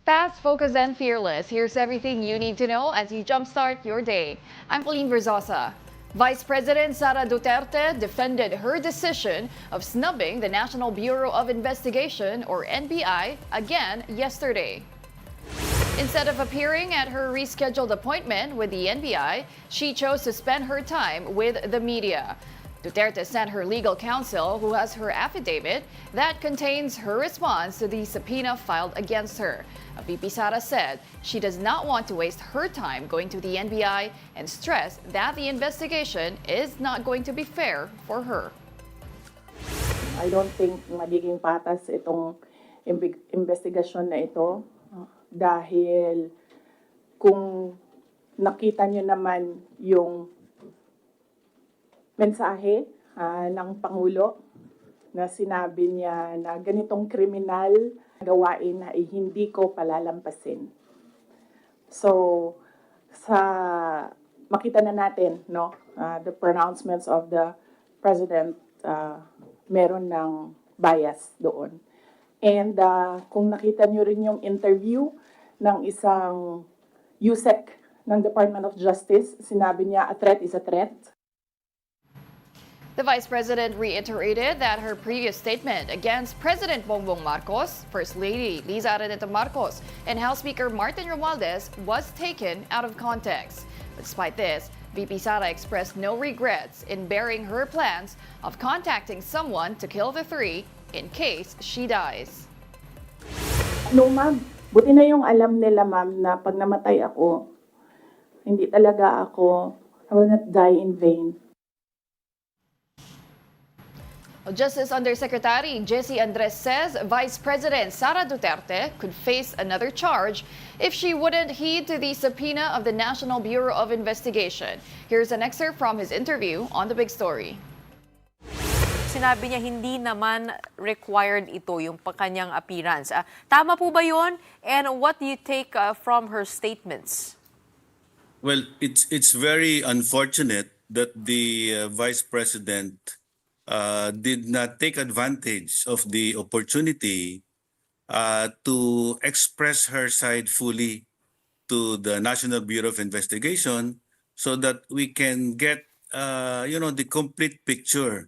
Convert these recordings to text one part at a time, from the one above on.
Fast, focused, and fearless. Here's everything you need to know as you jumpstart your day. I'm Pauline Verzosa. Vice President Sara Duterte defended her decision of snubbing the National Bureau of Investigation, or NBI, again yesterday. Instead of appearing at her rescheduled appointment with the NBI, she chose to spend her time with the media. Duterte sent her legal counsel, who has her affidavit that contains her response to the subpoena filed against her. VP Sara said she does not want to waste her time going to the NBI and stressed that the investigation is not going to be fair for her. I don't think magiging patas itong investigasyon na ito dahil kung nakita nyo naman yung mensahe ng Pangulo na sinabi niya na ganitong kriminal gawain na hindi ko palalampasin. So, makita na natin, no, the pronouncements of the President, meron ng bias doon. And kung nakita nyo rin yung interview ng isang USEC ng Department of Justice, sinabi niya, a threat is a threat. The Vice President reiterated that her previous statement against President Bongbong Marcos, First Lady Liza Araneta Marcos, and House Speaker Martin Romualdez was taken out of context. Despite this, VP Sara expressed no regrets in bearing her plans of contacting someone to kill the three in case she dies. No, ma'am. Buti na yung alam nila, ma'am, na pag namatay ako, hindi talaga ako, I will not die in vain. Justice Undersecretary Jessie Andres says Vice President Sara Duterte could face another charge if she wouldn't heed to the subpoena of the National Bureau of Investigation. Here's an excerpt from his interview on The Big Story. Sinabi niya hindi naman required ito yung kanyang appearance. Tama po ba yun? And what do you take from her statements? Well, it's very unfortunate that the Vice President did not take advantage of the opportunity to express her side fully to the National Bureau of Investigation so that we can get the complete picture.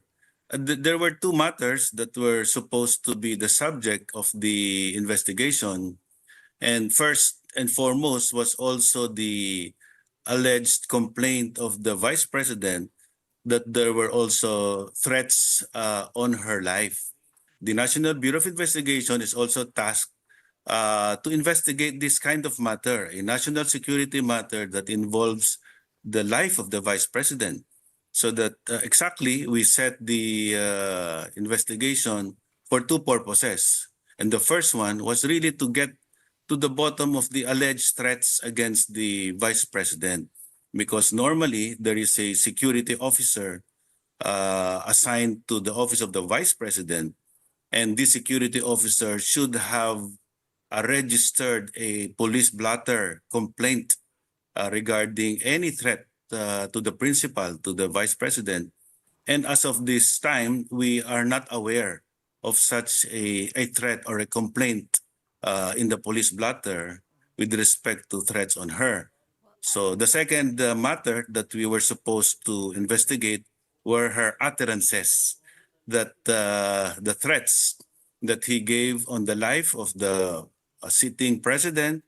There were two matters that were supposed to be the subject of the investigation, and first and foremost was also the alleged complaint of the Vice President that there were also threats on her life. The National Bureau of Investigation is also tasked to investigate this kind of matter, a national security matter that involves the life of the Vice President. So that exactly we set the investigation for two purposes. And the first one was really to get to the bottom of the alleged threats against the Vice President. Because normally there is a security officer assigned to the office of the Vice President, and this security officer should have registered a police blotter complaint regarding any threat to the principal, to the Vice President. And as of this time, we are not aware of such a threat or a complaint in the police blotter with respect to threats on her. So the second matter that we were supposed to investigate were her utterances that the threats that he gave on the life of the sitting president,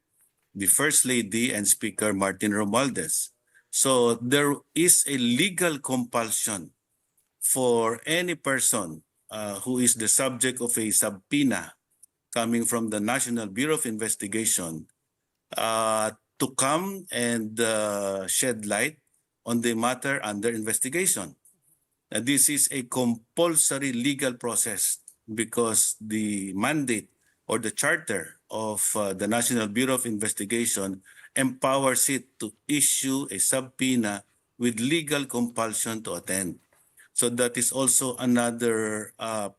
the First Lady, and Speaker Martin Romualdez. So there is a legal compulsion for any person who is the subject of a subpoena coming from the National Bureau of Investigation to come and shed light on the matter under investigation. This is a compulsory legal process because the mandate or the charter of the National Bureau of Investigation empowers it to issue a subpoena with legal compulsion to attend. So that is also another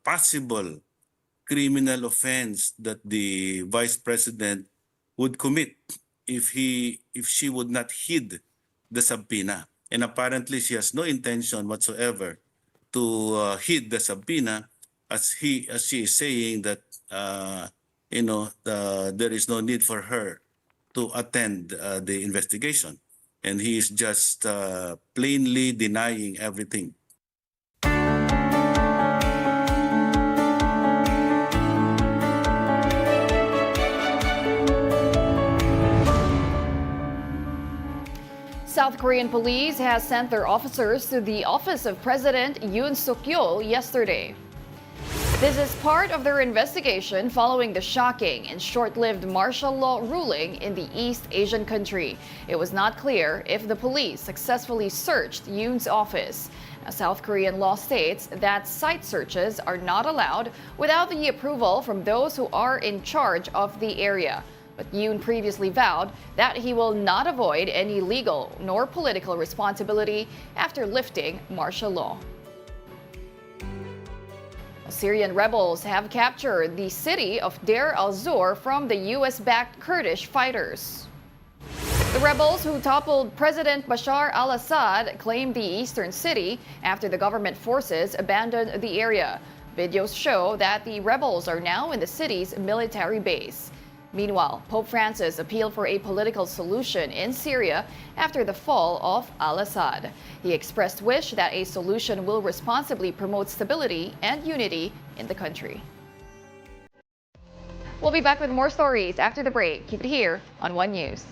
possible criminal offense that the Vice President would commit if she would not heed the subpoena. And apparently she has no intention whatsoever to heed the subpoena, as she is saying that there is no need for her to attend the investigation. And he is just plainly denying everything. South Korean police has sent their officers to the office of President Yoon Suk-yeol yesterday. This is part of their investigation following the shocking and short-lived martial law ruling in the East Asian country. It was not clear if the police successfully searched Yoon's office. Now, South Korean law states that site searches are not allowed without the approval from those who are in charge of the area. But Yoon previously vowed that he will not avoid any legal nor political responsibility after lifting martial law. Syrian rebels have captured the city of Deir al-Zor from the U.S.-backed Kurdish fighters. The rebels who toppled President Bashar al-Assad claimed the eastern city after the government forces abandoned the area. Videos show that the rebels are now in the city's military base. Meanwhile, Pope Francis appealed for a political solution in Syria after the fall of al-Assad. He expressed wish that a solution will responsibly promote stability and unity in the country. We'll be back with more stories after the break. Keep it here on One News.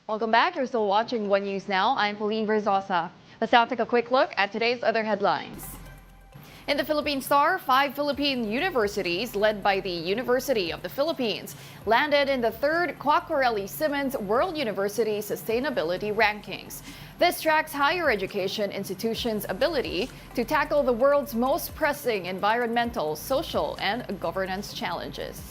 Welcome back. You're still watching One News Now. I'm Pauline Verzosa. Let's now take a quick look at today's other headlines. In the Philippine Star, 5 Philippine universities, led by the University of the Philippines, landed in the third Quacquarelli-Simmons World University Sustainability Rankings. This tracks higher education institutions' ability to tackle the world's most pressing environmental, social, and governance challenges.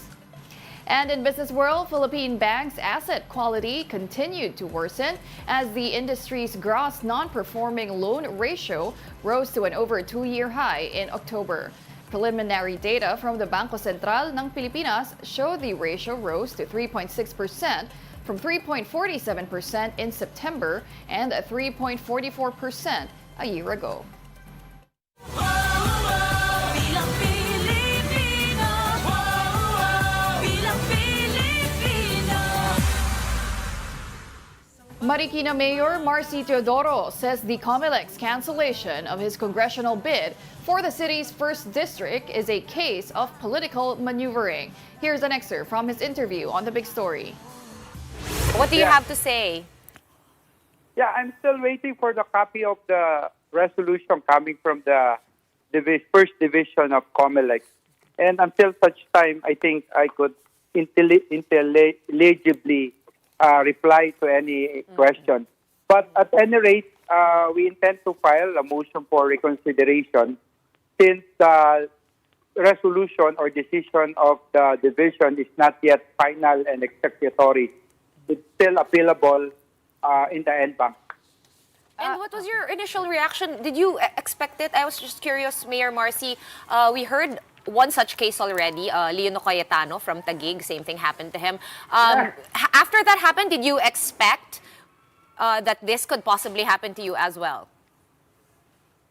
And in business world, Philippine banks' asset quality continued to worsen as the industry's gross non-performing loan ratio rose to an over 2-year high in October. Preliminary data from the Bangko Sentral ng Pilipinas show the ratio rose to 3.6% from 3.47% in September and 3.44% a year ago. Marikina Mayor Marcy Teodoro says the COMELEC's cancellation of his congressional bid for the city's first district is a case of political maneuvering. Here's an excerpt from his interview on The Big Story. What do you have to say? Yeah, I'm still waiting for the copy of the resolution coming from the first division of COMELEC. And until such time, I think I could intelligibly reply to any question. But at any rate, we intend to file a motion for reconsideration since the resolution or decision of the division is not yet final and executory. It's still appealable in the NBank. And what was your initial reaction? Did you expect it? I was just curious, Mayor Marcy. We heard one such case already, Leono Cayetano from Taguig, same thing happened to him. After that happened, did you expect that this could possibly happen to you as well?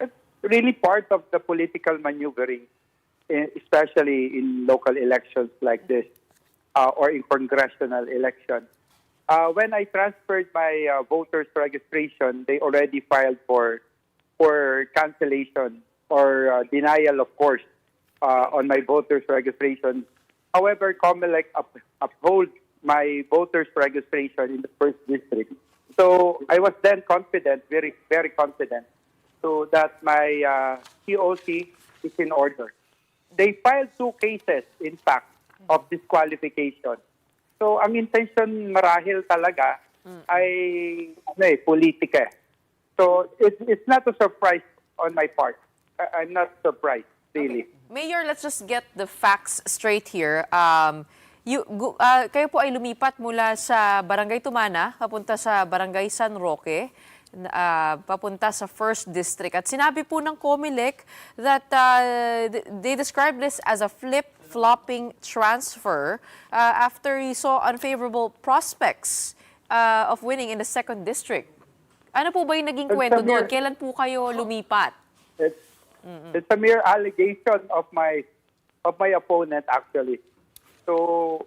It's really part of the political maneuvering, especially in local elections like this or in congressional elections. When I transferred my voters registration, they already filed for cancellation or denial, of course, on my voters registration. However, COMELEC upholds my voters registration in the first district. So I was then confident, very, very confident, so that my COC is in order. They filed 2 cases, in fact, of disqualification. So ang intention marahil talaga ay politika. So it's not a surprise on my part. I'm not surprised, really. Okay. Mayor, let's just get the facts straight here. Kayo po ay lumipat mula sa Barangay Tumana, papunta sa Barangay San Roque, papunta sa 1st District. At sinabi po ng COMELEC that they described this as a flip-flopping transfer after you saw unfavorable prospects of winning in the 2nd District. Ano po ba yung naging kwento doon? Kailan po kayo lumipat? It's a mere allegation of my opponent, actually. So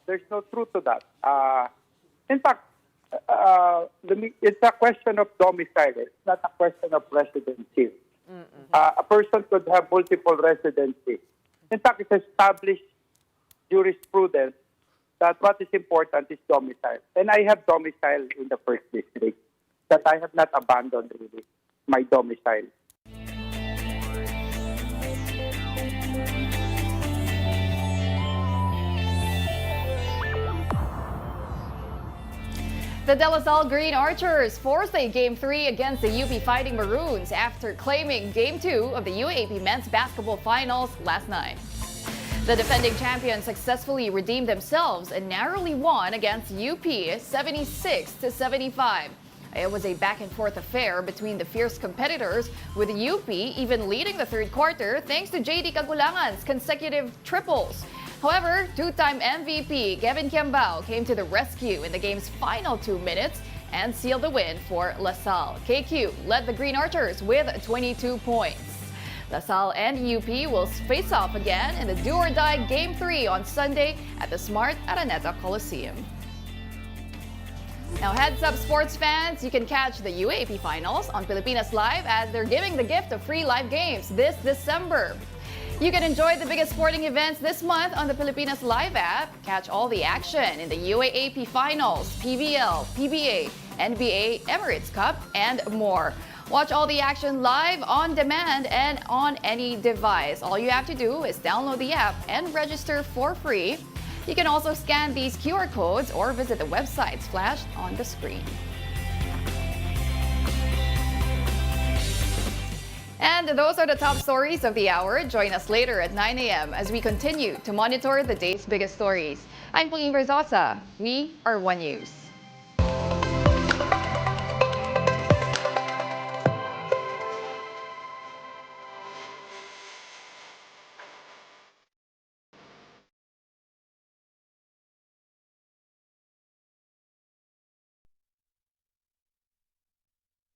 there's no truth to that. In fact, it's a question of domicile. It's not a question of residency. A person could have multiple residency. In fact, it's established jurisprudence that what is important is domicile. And I have domicile in the 1st district, that I have not abandoned really my domicile. The De La Salle Green Archers forced a Game 3 against the UP Fighting Maroons after claiming Game 2 of the UAAP Men's Basketball Finals last night. The defending champions successfully redeemed themselves and narrowly won against UP 76-75. It was a back-and-forth affair between the fierce competitors, with UP even leading the 3rd quarter thanks to JD Cagulangan's consecutive triples. However, 2-time MVP Kevin Kiambao came to the rescue in the game's final 2 minutes and sealed the win for La Salle. KQ led the Green Archers with 22 points. La Salle and UP will face off again in the do-or-die Game 3 on Sunday at the Smart Araneta Coliseum. Now, heads up, sports fans, you can catch the UAAP Finals on Pilipinas Live as they're giving the gift of free live games this December. You can enjoy the biggest sporting events this month on the Pilipinas Live app. Catch all the action in the UAAP Finals, PBL, PBA, NBA, Emirates Cup, and more. Watch all the action live, on demand, and on any device. All you have to do is download the app and register for free. You can also scan these QR codes or visit the websites flashed on the screen. And those are the top stories of the hour. Join us later at 9 a.m. as we continue to monitor the day's biggest stories. I'm Pauline Verzosa. We are One News.